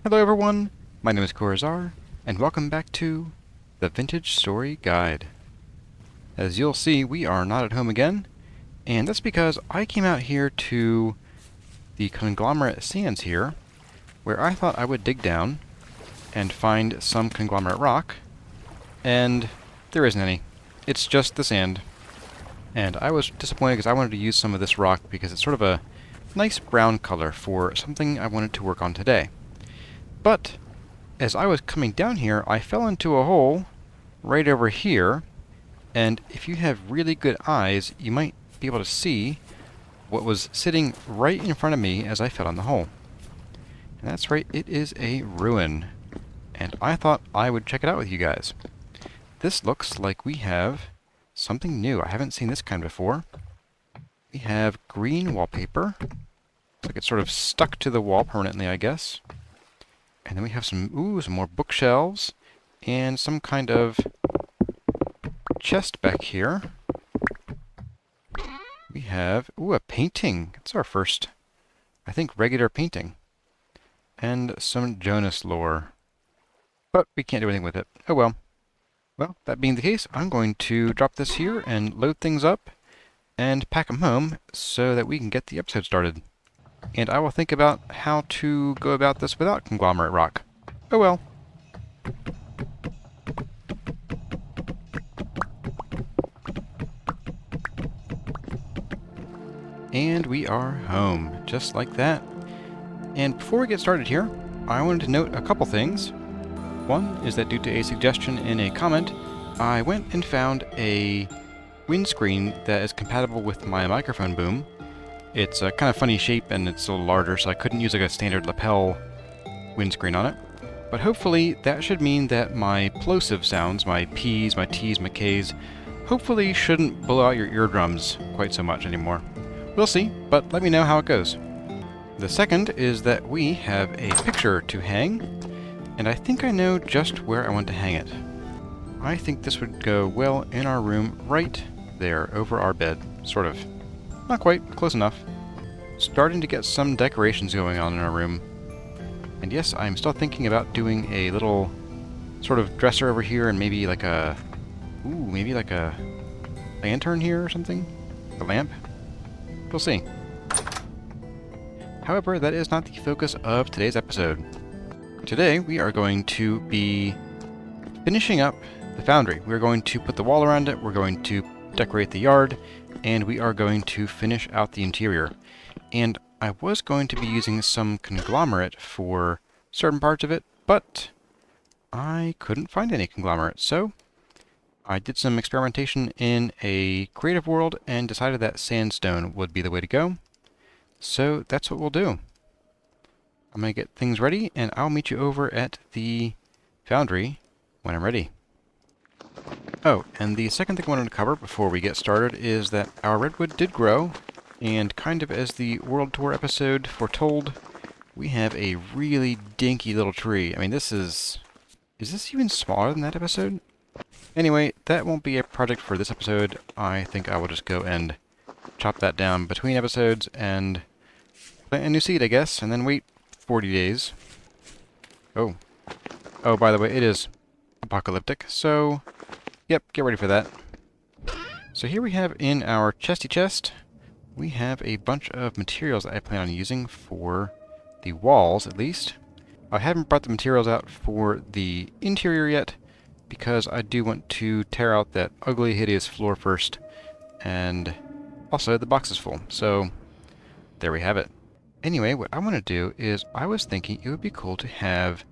Hello everyone, my name is Corazar, and welcome back to the Vintage Story Guide. As you'll see, we are not at home again, and that's because I came out here to the conglomerate sands here, where I thought I would dig down and find some conglomerate rock, and there isn't any. It's just the sand. And I was disappointed because I wanted to use some of this rock because it's sort of a nice brown color for something I wanted to work on today. But as I was coming down here, I fell into a hole right over here, and if you have really good eyes, you might be able to see what was sitting right in front of me as I fell in the hole. And that's right, it is a ruin. And I thought I would check it out with you guys. This looks like we have something new. I haven't seen this kind before. We have green wallpaper. Looks like it's sort of stuck to the wall permanently, I guess. And then we have some more bookshelves, and some kind of chest back here. We have, a painting. It's our first, I think, regular painting. And some Jonas lore. But we can't do anything with it. Oh well. Well, that being the case, I'm going to drop this here and load things up and pack them home so that we can get the episode started. And I will think about how to go about this without conglomerate rock. Oh well. And we are home, just like that. And before we get started here, I wanted to note a couple things. One is that due to a suggestion in a comment, I went and found a windscreen that is compatible with my microphone boom. It's a kind of funny shape and it's a little larger, so I couldn't use like a standard lapel windscreen on it. But hopefully that should mean that my plosive sounds, my P's, my T's, my K's, hopefully shouldn't blow out your eardrums quite so much anymore. We'll see, but let me know how it goes. The second is that we have a picture to hang, and I think I know just where I want to hang it. I think this would go well in our room right there, over our bed, sort of. Not quite, close enough. Starting to get some decorations going on in our room. And yes, I'm still thinking about doing a little sort of dresser over here and maybe like a... maybe like a lantern here or something? A lamp? We'll see. However, that is not the focus of today's episode. Today, we are going to be finishing up the foundry. We're going to put the wall around it, we're going to decorate the yard, and we are going to finish out the interior. And I was going to be using some conglomerate for certain parts of it, but I couldn't find any conglomerate, so I did some experimentation in a creative world and decided that sandstone would be the way to go. So that's what we'll do. I'm going to get things ready, and I'll meet you over at the foundry when I'm ready. Oh, and the second thing I wanted to cover before we get started is that our redwood did grow, and kind of as the World Tour episode foretold, we have a really dinky little tree. I mean, this is... Is this even smaller than that episode? Anyway, that won't be a project for this episode. I think I will just go and chop that down between episodes and plant a new seed, I guess, and then wait 40 days. Oh. Oh, by the way, it is apocalyptic, so... Yep, get ready for that. So here we have in our chesty chest, we have a bunch of materials that I plan on using for the walls, at least. I haven't brought the materials out for the interior yet, because I do want to tear out that ugly, hideous floor first, and also the box is full, so there we have it. Anyway, what I want to do is, I was thinking it would be cool to have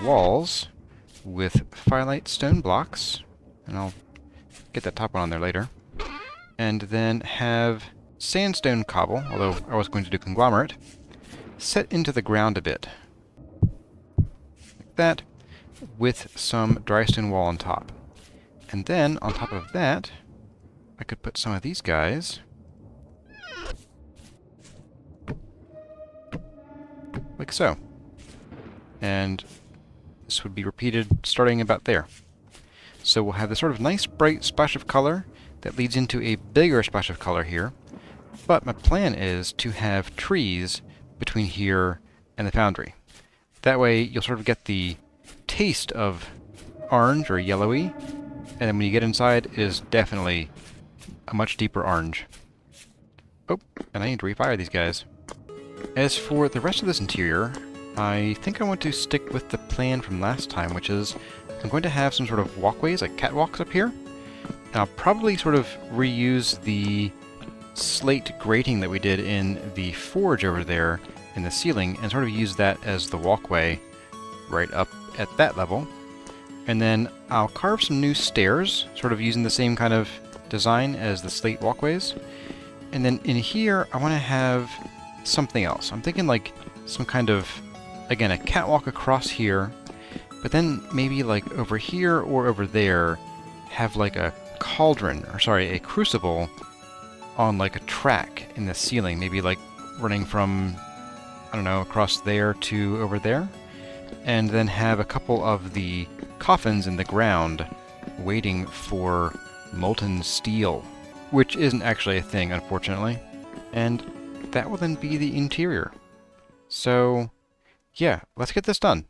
walls with firelight stone blocks, and I'll get that top one on there later, and then have sandstone cobble, although I was going to do conglomerate, set into the ground a bit. Like that, with some dry stone wall on top. And then, on top of that, I could put some of these guys like so. And this would be repeated starting about there. So we'll have this sort of nice bright splash of color that leads into a bigger splash of color here. But my plan is to have trees between here and the foundry. That way you'll sort of get the taste of orange or yellowy, and then when you get inside, it is definitely a much deeper orange. Oh, and I need to refire these guys. As for the rest of this interior, I think I want to stick with the plan from last time, which is I'm going to have some sort of walkways, like catwalks up here. And I'll probably sort of reuse the slate grating that we did in the forge over there in the ceiling and sort of use that as the walkway right up at that level. And then I'll carve some new stairs, sort of using the same kind of design as the slate walkways. And then in here, I want to have something else. I'm thinking like some kind of, again, a catwalk across here, but then maybe like over here or over there, have like a cauldron, or sorry, a crucible on like a track in the ceiling, maybe like running from, I don't know, across there to over there, and then have a couple of the coffins in the ground waiting for molten steel, which isn't actually a thing, unfortunately. And that will then be the interior. So, yeah, let's get this done.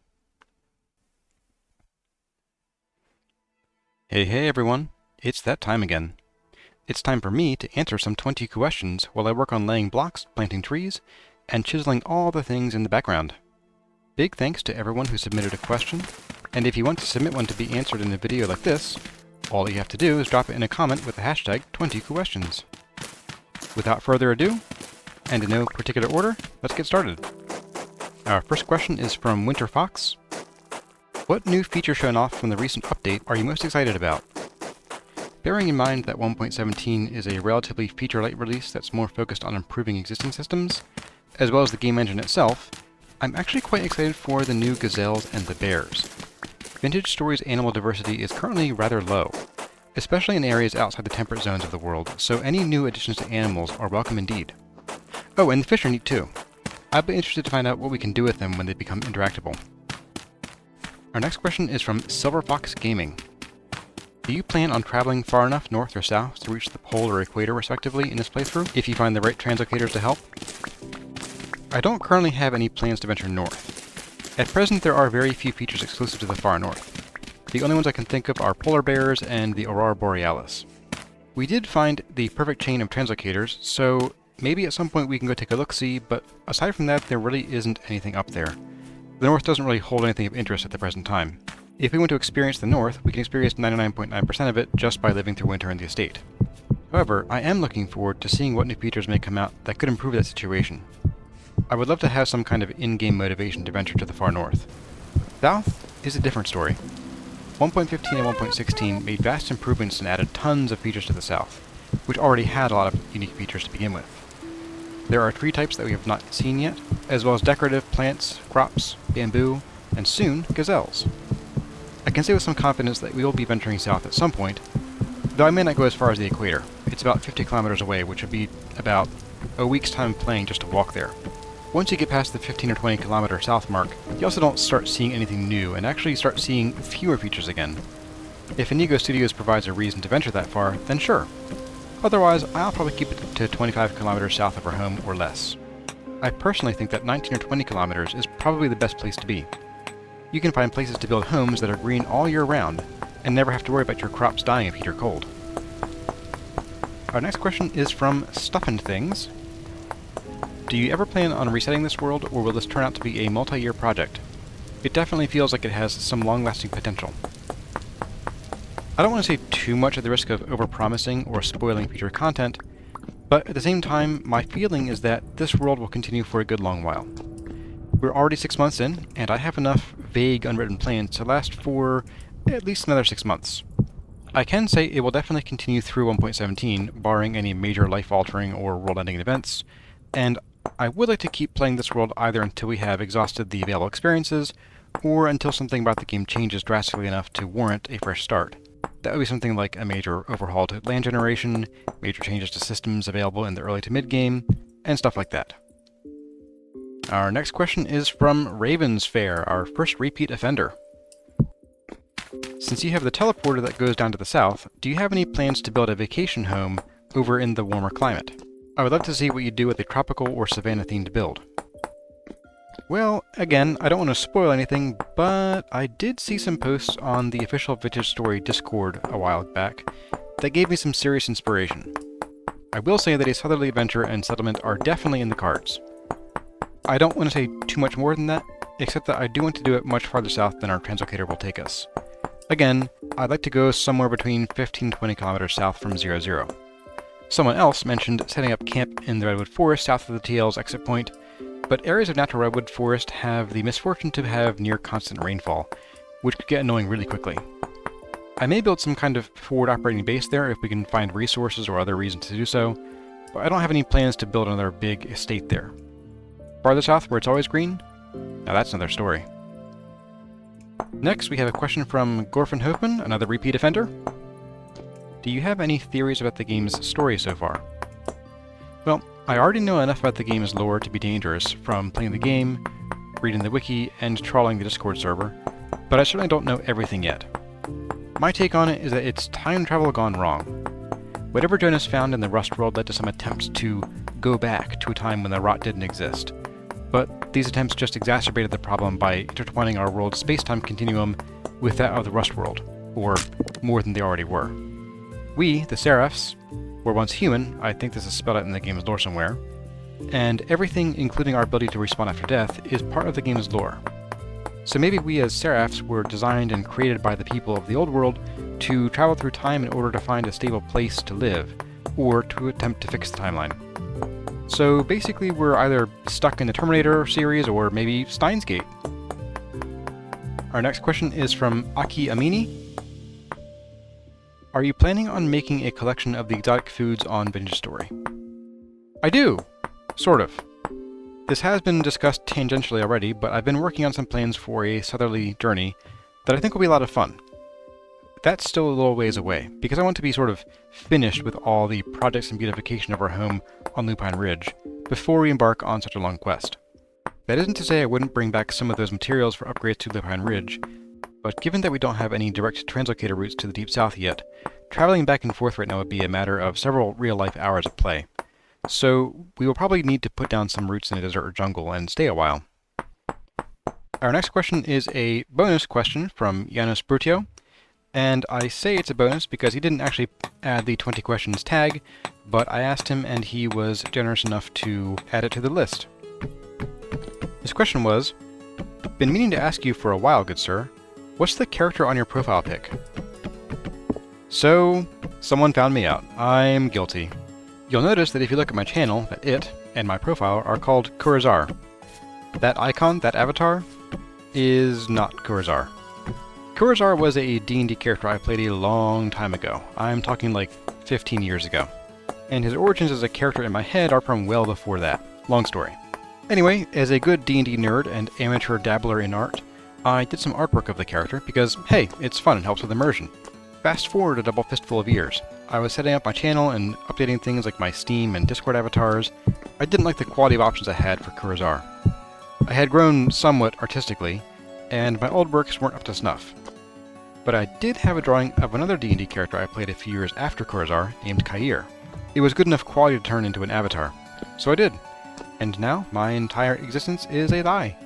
Hey everyone, it's that time again. It's time for me to answer some 20 questions while I work on laying blocks, planting trees, and chiseling all the things in the background. Big thanks to everyone who submitted a question, and if you want to submit one to be answered in a video like this, all you have to do is drop it in a comment with the hashtag 20questions. Without further ado, and in no particular order, let's get started. Our first question is from Winter Fox. What new feature shown off from the recent update are you most excited about? Bearing in mind that 1.17 is a relatively feature-light release that's more focused on improving existing systems, as well as the game engine itself, I'm actually quite excited for the new gazelles and the bears. Vintage Stories' animal diversity is currently rather low, especially in areas outside the temperate zones of the world, so any new additions to animals are welcome indeed. Oh, and the fish are neat too. I'll be interested to find out what we can do with them when they become interactable. Our next question is from Silver Fox Gaming. Do you plan on traveling far enough north or south to reach the pole or equator respectively in this playthrough, if you find the right translocators to help? I don't currently have any plans to venture north. At present, there are very few features exclusive to the far north. The only ones I can think of are polar bears and the aurora borealis. We did find the perfect chain of translocators, so maybe at some point we can go take a look-see, but aside from that, there really isn't anything up there. The north doesn't really hold anything of interest at the present time. If we want to experience the north, we can experience 99.9% of it just by living through winter in the estate. However, I am looking forward to seeing what new features may come out that could improve that situation. I would love to have some kind of in-game motivation to venture to the far north. South is a different story. 1.15 and 1.16 made vast improvements and added tons of features to the south, which already had a lot of unique features to begin with. There are tree types that we have not seen yet, as well as decorative plants, crops, bamboo, and soon, gazelles. I can say with some confidence that we will be venturing south at some point, though I may not go as far as the equator. It's about 50 kilometers away, which would be about a week's time playing just to walk there. Once you get past the 15 or 20 kilometer south mark, you also don't start seeing anything new and actually start seeing fewer features again. If Inigo Studios provides a reason to venture that far, then sure. Otherwise, I'll probably keep it to 25 kilometers south of our home or less. I personally think that 19 or 20 kilometers is probably the best place to be. You can find places to build homes that are green all year round, and never have to worry about your crops dying of heat or cold. Our next question is from Stuffin' Things. Do you ever plan on resetting this world, or will this turn out to be a multi-year project? It definitely feels like it has some long-lasting potential. I don't want to say too much at the risk of overpromising or spoiling future content, but at the same time, my feeling is that this world will continue for a good long while. We're already 6 months in, and I have enough vague unwritten plans to last for at least another 6 months. I can say it will definitely continue through 1.17, barring any major life-altering or world-ending events, and I would like to keep playing this world either until we have exhausted the available experiences, or until something about the game changes drastically enough to warrant a fresh start. That would be something like a major overhaul to land generation, major changes to systems available in the early to mid-game, and stuff like that. Our next question is from Ravens Fair, our first repeat offender. Since you have the teleporter that goes down to the south, do you have any plans to build a vacation home over in the warmer climate? I would love to see what you do with a tropical or savanna-themed build. Well, again, I don't want to spoil anything, but I did see some posts on the official Vintage Story Discord a while back that gave me some serious inspiration. I will say that a southerly adventure and settlement are definitely in the cards. I don't want to say too much more than that, except that I do want to do it much farther south than our translocator will take us. Again, I'd like to go somewhere between 15 and 20 kilometers south from 00. Someone else mentioned setting up camp in the Redwood Forest south of the TL's exit point, but areas of natural redwood forest have the misfortune to have near constant rainfall, which could get annoying really quickly. I may build some kind of forward operating base there if we can find resources or other reasons to do so, but I don't have any plans to build another big estate there. Farther south where it's always green? Now that's another story. Next we have a question from Gorfin Hoffman, another repeat offender. Do you have any theories about the game's story so far? Well, I already know enough about the game's lore to be dangerous from playing the game, reading the wiki, and trawling the Discord server, but I certainly don't know everything yet. My take on it is that it's time travel gone wrong. Whatever Jonas found in the Rust world led to some attempts to go back to a time when the rot didn't exist, but these attempts just exacerbated the problem by intertwining our world's space-time continuum with that of the Rust world, or more than they already were. We, the Seraphs, were once human. I think this is spelled out in the game's lore somewhere, and everything, including our ability to respawn after death, is part of the game's lore. So maybe we as Seraphs were designed and created by the people of the old world to travel through time in order to find a stable place to live, or to attempt to fix the timeline. So basically we're either stuck in the Terminator series or maybe Steins Gate. Our next question is from Aki Amini. Are you planning on making a collection of the exotic foods on Vintage Story? I do! Sort of. This has been discussed tangentially already, but I've been working on some plans for a southerly journey that I think will be a lot of fun. That's still a little ways away, because I want to be sort of finished with all the projects and beautification of our home on Lupine Ridge before we embark on such a long quest. That isn't to say I wouldn't bring back some of those materials for upgrades to Lupine Ridge, but given that we don't have any direct translocator routes to the Deep South yet, traveling back and forth right now would be a matter of several real-life hours of play. So we will probably need to put down some roots in a desert or jungle and stay a while. Our next question is a bonus question from Janos Brutio, and I say it's a bonus because he didn't actually add the 20 questions tag, but I asked him and he was generous enough to add it to the list. His question was, "Been meaning to ask you for a while, good sir. What's the character on your profile pic?" So, someone found me out. I'm guilty. You'll notice that if you look at my channel, that it and my profile are called Kurazar. That icon, that avatar, is not Kurazar. Kurazar was a D&D character I played a long time ago. I'm talking like 15 years ago. And his origins as a character in my head are from well before that. Long story. Anyway, as a good D&D nerd and amateur dabbler in art, I did some artwork of the character because, hey, it's fun and helps with immersion. Fast forward a double fistful of years. I was setting up my channel and updating things like my Steam and Discord avatars. I didn't like the quality of options I had for Kurazar. I had grown somewhat artistically, and my old works weren't up to snuff. But I did have a drawing of another D&D character I played a few years after Kurazar, named Kair. It was good enough quality to turn into an avatar. So I did. And now, my entire existence is a lie.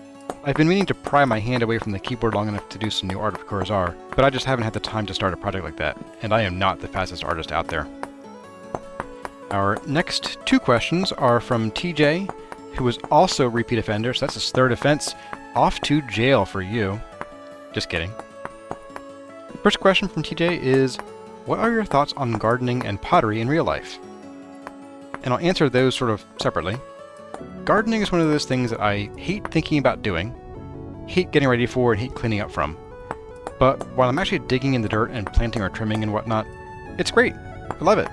I've been meaning to pry my hand away from the keyboard long enough to do some new art of Kurazar, but I just haven't had the time to start a project like that, and I am not the fastest artist out there. Our next two questions are from TJ, who was also a repeat offender, so that's his third offense. Off to jail for you. Just kidding. First question from TJ is, what are your thoughts on gardening and pottery in real life? And I'll answer those sort of separately. Gardening is one of those things that I hate thinking about doing, hate getting ready for, and hate cleaning up from. But while I'm actually digging in the dirt and planting or trimming and whatnot, it's great. I love it.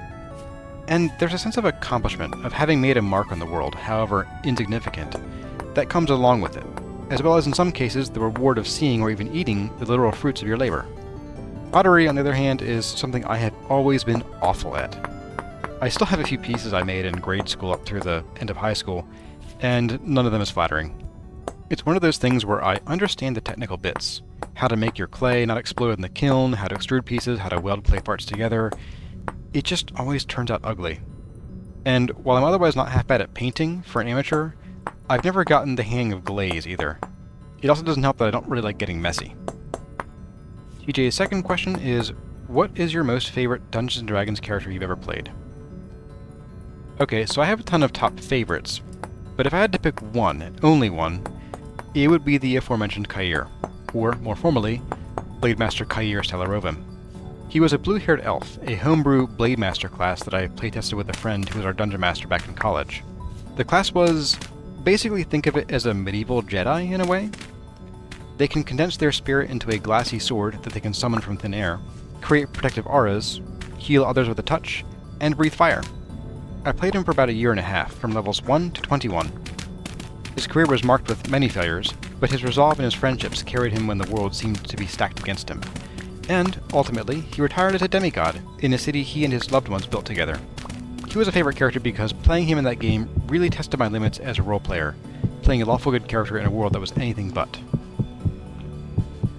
And there's a sense of accomplishment, of having made a mark on the world, however insignificant, that comes along with it, as well as in some cases the reward of seeing or even eating the literal fruits of your labor. Pottery, on the other hand, is something I have always been awful at. I still have a few pieces I made in grade school up through the end of high school, and none of them is flattering. It's one of those things where I understand the technical bits. How to make your clay not explode in the kiln, how to extrude pieces, how to weld clay parts together. It just always turns out ugly. And while I'm otherwise not half bad at painting for an amateur, I've never gotten the hang of glaze either. It also doesn't help that I don't really like getting messy. TJ's second question is, what is your most favorite Dungeons & Dragons character you've ever played? Okay, so I have a ton of top favorites, but if I had to pick one, and only one, it would be the aforementioned Kair, or, more formally, Blademaster Kair Stelarovim. He was a blue-haired elf, a homebrew Blademaster class that I playtested with a friend who was our Dungeon Master back in college. The class was, basically think of it as a medieval Jedi in a way. They can condense their spirit into a glassy sword that they can summon from thin air, create protective auras, heal others with a touch, and breathe fire. I played him for about a year and a half, from levels 1 to 21. His career was marked with many failures, but his resolve and his friendships carried him when the world seemed to be stacked against him. And, ultimately, he retired as a demigod, in a city he and his loved ones built together. He was a favorite character because playing him in that game really tested my limits as a role player, playing a lawful good character in a world that was anything but.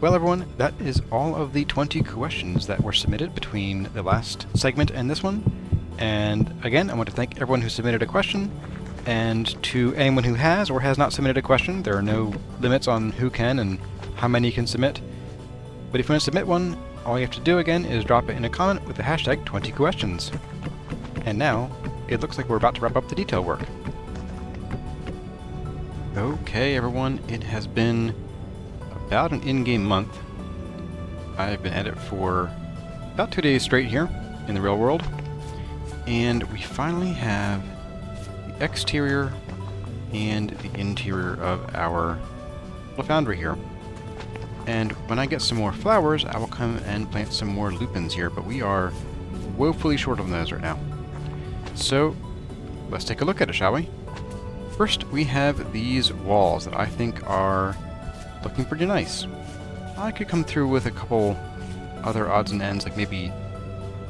Well everyone, that is all of the 20 questions that were submitted between the last segment and this one. And again, I want to thank everyone who submitted a question, and to anyone who has or has not submitted a question, there are no limits on who can and how many you can submit. But if you want to submit one, all you have to do again is drop it in a comment with the hashtag 20questions. And now, it looks like we're about to wrap up the detail work. Okay everyone, it has been about an in-game month. I've been at it for about 2 days straight here in the real world. And we finally have the exterior and the interior of our little foundry here. And when I get some more flowers, I will come and plant some more lupins here, but we are woefully short on those right now. So, let's take a look at it, shall we? First, we have these walls that I think are looking pretty nice. I could come through with a couple other odds and ends, like maybe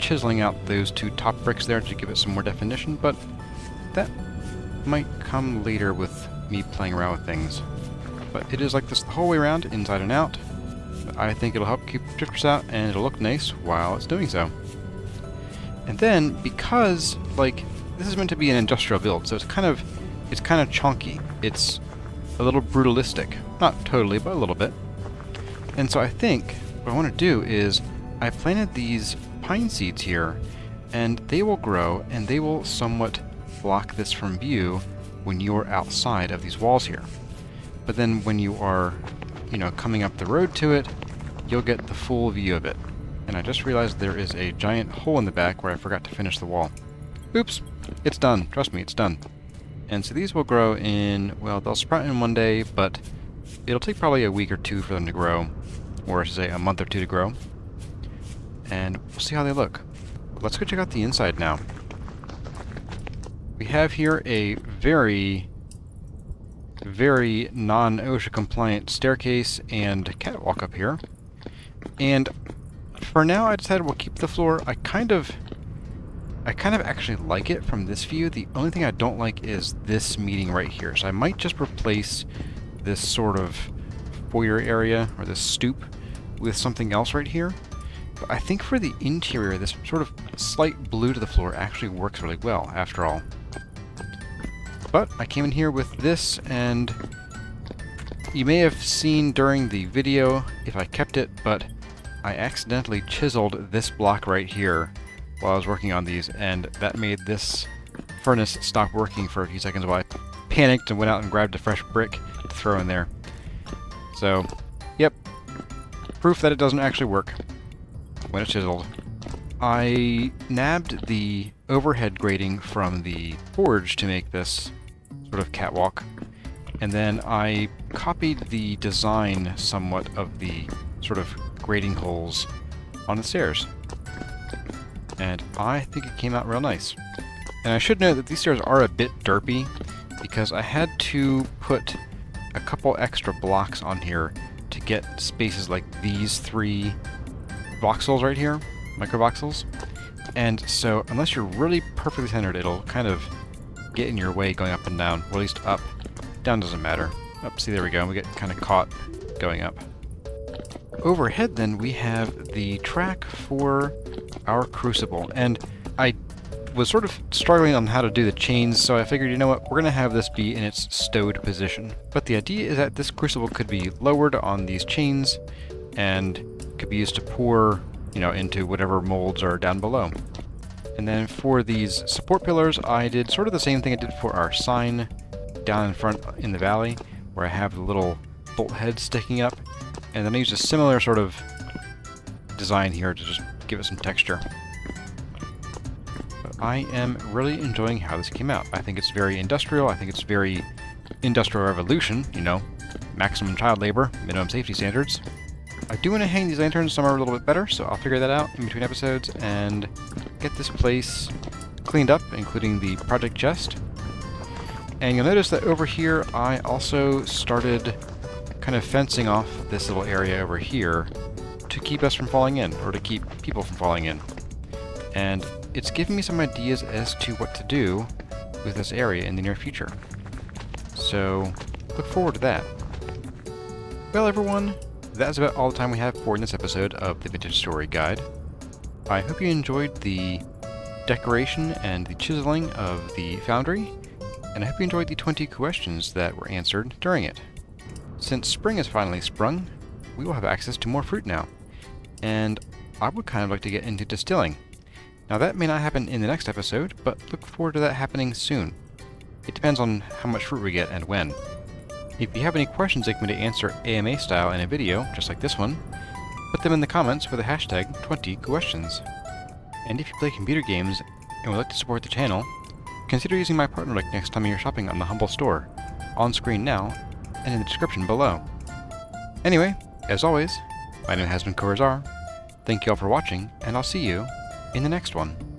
chiseling out those two top bricks there to give it some more definition, but that might come later with me playing around with things. But it is like this the whole way around, inside and out. But I think it'll help keep drifters out, and it'll look nice while it's doing so. And then, because, like, this is meant to be an industrial build, so it's kind of chonky. It's a little brutalistic. Not totally, but a little bit. And so I think what I want to do is I planted these pine seeds here, and they will grow, and they will somewhat block this from view when you're outside of these walls here. But then when you are, coming up the road to it, you'll get the full view of it. And I just realized there is a giant hole in the back where I forgot to finish the wall. Oops! It's done. Trust me, it's done. And so these will grow in, well, they'll sprout in one day, but it'll take probably a week or two for them to grow. Or I should say a month or two to grow. And we'll see how they look. Let's go check out the inside now. We have here a very, very non-OSHA compliant staircase and catwalk up here. And for now I decided we'll keep the floor. I kind of actually like it from this view. The only thing I don't like is this meeting right here. So I might just replace this sort of foyer area, or this stoop, with something else right here. But I think for the interior, this sort of slight blue to the floor actually works really well, after all. But I came in here with this, and you may have seen during the video if I kept it, but I accidentally chiseled this block right here while I was working on these, and that made this furnace stop working for a few seconds while I panicked and went out and grabbed a fresh brick to throw in there. So, yep, proof that it doesn't actually work when it's chiseled. I nabbed the overhead grating from the forge to make this sort of catwalk, and then I copied the design somewhat of the sort of grating holes on the stairs. And I think it came out real nice. And I should note that these stairs are a bit derpy, because I had to put a couple extra blocks on here to get spaces like these 3 voxels right here, microvoxels. And so, unless you're really perfectly centered, it'll kind of get in your way going up and down, or at least up. Down doesn't matter. Up, see, there we go, we get kind of caught going up. Overhead, then, we have the track for our crucible, and I was sort of struggling on how to do the chains, so I figured, you know what, we're going to have this be in its stowed position. But the idea is that this crucible could be lowered on these chains and could be used to pour, you know, into whatever molds are down below. And then for these support pillars, I did sort of the same thing I did for our sign down in front in the valley, where I have the little bolt heads sticking up, and then I used a similar sort of design here to just give it some texture. I am really enjoying how this came out. I think it's very industrial. I think it's very Industrial Revolution, you know, maximum child labor, minimum safety standards. I do want to hang these lanterns somewhere a little bit better, so I'll figure that out in between episodes and get this place cleaned up, including the project chest. And you'll notice that over here I also started kind of fencing off this little area over here to keep us from falling in, or to keep people from falling in. And it's given me some ideas as to what to do with this area in the near future. So, look forward to that. Well everyone, that's about all the time we have for in this episode of the Vintage Story Guide. I hope you enjoyed the decoration and the chiseling of the foundry, and I hope you enjoyed the 20 questions that were answered during it. Since spring has finally sprung, we will have access to more fruit now, and I would kind of like to get into distilling. Now that may not happen in the next episode, but look forward to that happening soon. It depends on how much fruit we get and when. If you have any questions like me to answer AMA style in a video, just like this one, put them in the comments with the hashtag 20questions. And if you play computer games and would like to support the channel, consider using my partner link next time you're shopping on the Humble Store, on screen now, and in the description below. Anyway, as always, my name has been Corazar. Thank you all for watching, and I'll see you in the next one.